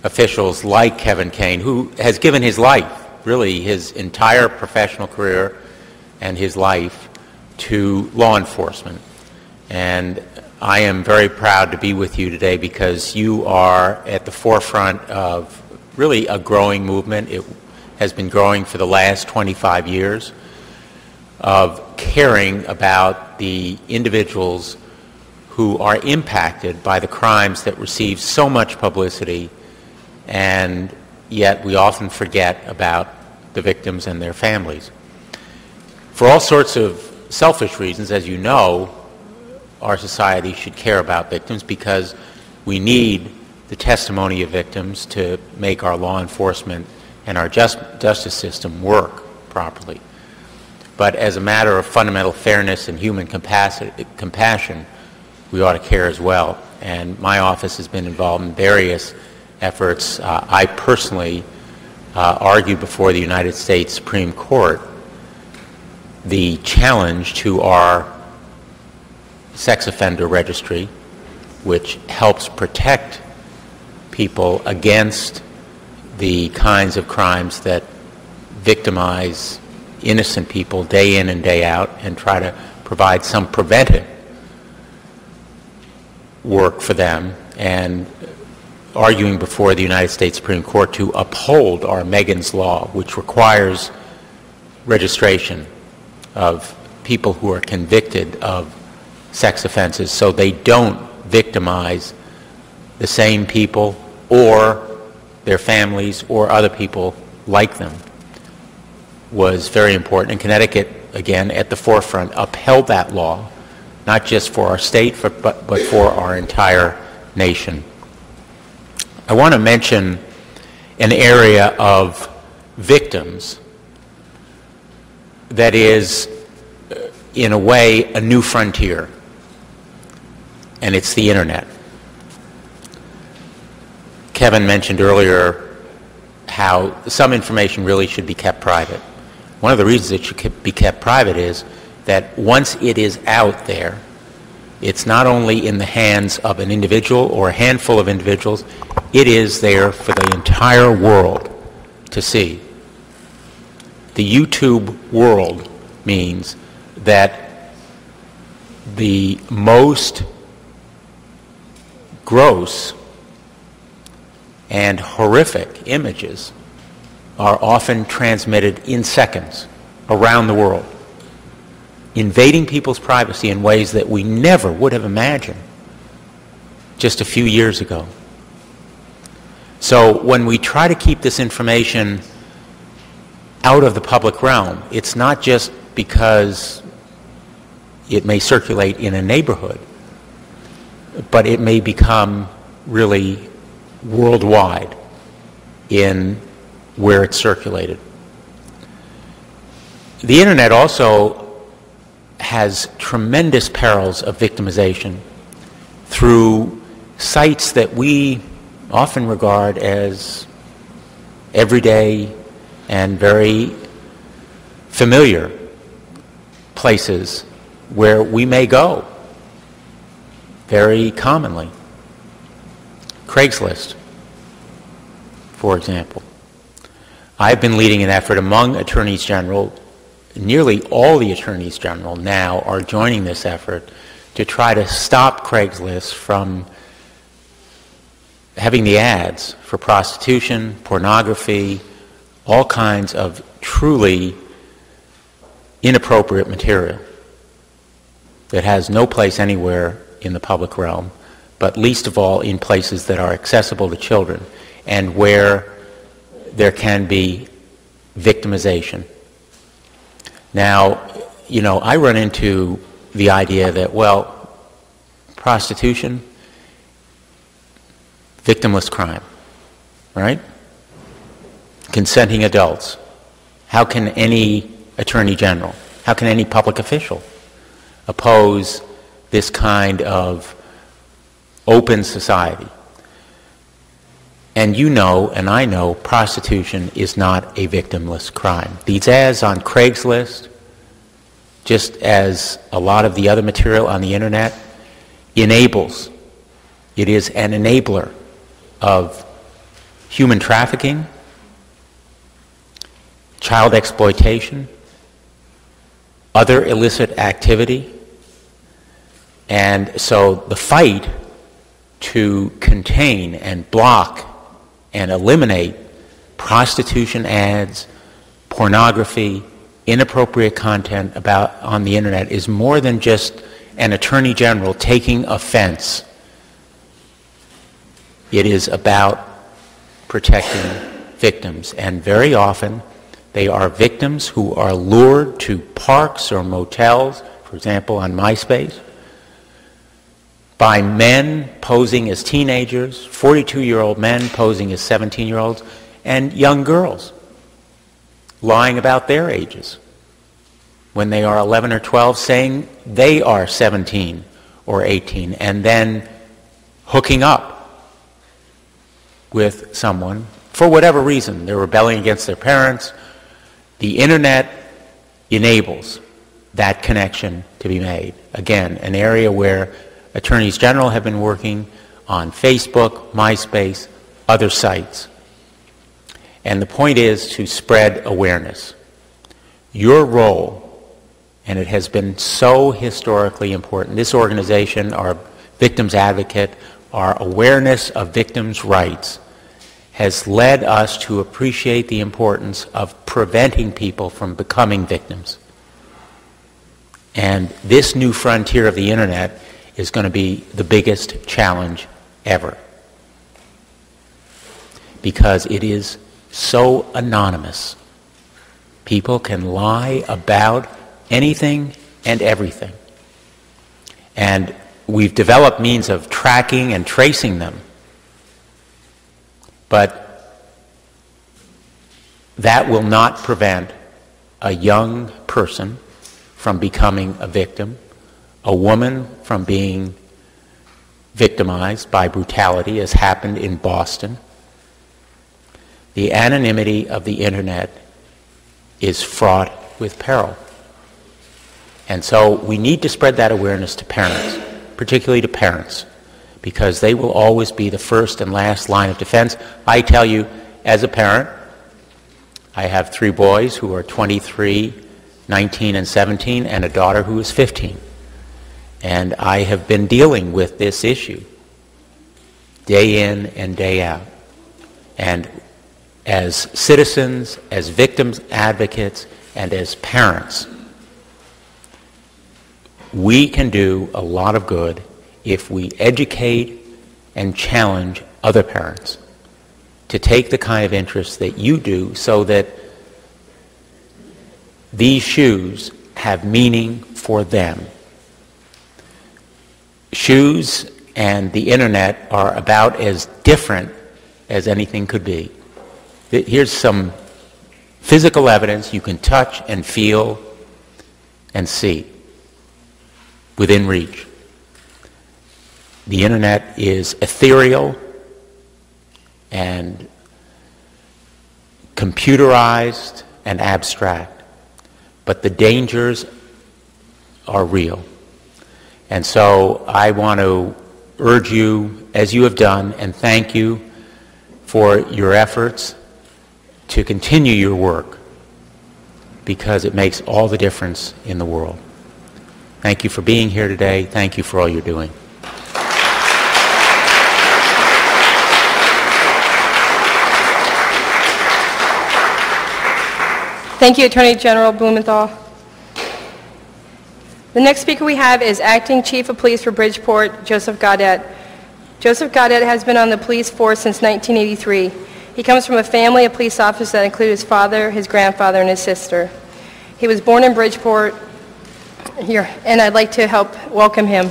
officials like Kevin Kane, who has given his life, really his entire professional career and his life, to law enforcement. And I am very proud to be with you today because you are at the forefront of really a growing movement. It has been growing for the last 25 years of caring about the individuals who are impacted by the crimes that receive so much publicity, and yet we often forget about the victims and their families. For all sorts of selfish reasons, as you know, our society should care about victims because we need the testimony of victims to make our law enforcement and our justice system work properly. But as a matter of fundamental fairness and human compassion, we ought to care as well. And my office has been involved in various efforts. I personally argued before the United States Supreme Court the challenge to our sex offender registry, which helps protect people against the kinds of crimes that victimize innocent people day in and day out, and try to provide some preventive work for them, and arguing before the United States Supreme Court to uphold our Megan's Law, which requires registration of people who are convicted of sex offenses so they don't victimize the same people or their families or other people like them, was very important. And Connecticut, again, at the forefront, upheld that law, not just for our state, but for our entire nation. I want to mention an area of victims that is, in a way, a new frontier, and it's the Internet. Kevin mentioned earlier how some information really should be kept private. One of the reasons it should be kept private is that once it is out there, it's not only in the hands of an individual or a handful of individuals, it is there for the entire world to see. The YouTube world means that the most gross and horrific images are often transmitted in seconds around the world, invading people's privacy in ways that we never would have imagined just a few years ago. So when we try to keep this information out of the public realm, it's not just because it may circulate in a neighborhood, but it may become really worldwide in where it's circulated. The Internet also has tremendous perils of victimization through sites that we often regard as everyday and very familiar places where we may go very commonly. Craigslist, for example. I've been leading an effort among attorneys general. Nearly all the attorneys general now are joining this effort to try to stop Craigslist from having the ads for prostitution, pornography, all kinds of truly inappropriate material that has no place anywhere in the public realm, but least of all in places that are accessible to children and where there can be victimization. Now, you know, I run into the idea that, well, prostitution, victimless crime, right? Consenting adults. How can any attorney general, how can any public official oppose this kind of open society? And you know, and I know, prostitution is not a victimless crime. These ads on Craigslist, just as a lot of the other material on the Internet, enables. It is an enabler of human trafficking, child exploitation, other illicit activity. And so the fight to contain and block and eliminate prostitution ads, pornography, inappropriate content on the internet is more than just an attorney general taking offense. It is about protecting victims, and very often they are victims who are lured to parks or motels, for example on MySpace, by men posing as teenagers, 42-year-old men posing as 17-year-olds, and young girls lying about their ages when they are 11 or 12, saying they are 17 or 18, and then hooking up with someone for whatever reason. They're rebelling against their parents. The internet enables that connection to be made. Again, an area where attorneys general have been working on Facebook, MySpace, other sites. And the point is to spread awareness. Your role, and it has been so historically important, this organization, our Victims Advocate, our awareness of victims' rights, has led us to appreciate the importance of preventing people from becoming victims. And this new frontier of the internet is going to be the biggest challenge ever, because it is so anonymous. People can lie about anything and everything. And we've developed means of tracking and tracing them. But that will not prevent a young person from becoming a victim, a woman from being victimized by brutality, as happened in Boston. The anonymity of the internet is fraught with peril. And so we need to spread that awareness to parents, particularly to parents, because they will always be the first and last line of defense. I tell you, as a parent, I have 3 boys who are 23, 19, and 17, and a daughter who is 15. And I have been dealing with this issue day in and day out. And as citizens, as victims advocates, and as parents, we can do a lot of good if we educate and challenge other parents to take the kind of interest that you do, so that these shoes have meaning for them. Shoes and the internet are about as different as anything could be. Here's some physical evidence you can touch and feel and see within reach. The internet is ethereal and computerized and abstract, but the dangers are real. And so I want to urge you, as you have done, and thank you for your efforts, to continue your work, because it makes all the difference in the world. Thank you for being here today. Thank you for all you're doing. Thank you, Attorney General Blumenthal. The next speaker we have is Acting Chief of Police for Bridgeport, Joseph Gaudet. Joseph Gaudet has been on the police force since 1983. He comes from a family of police officers that include his father, his grandfather, and his sister. He was born in Bridgeport here, and I'd like to help welcome him.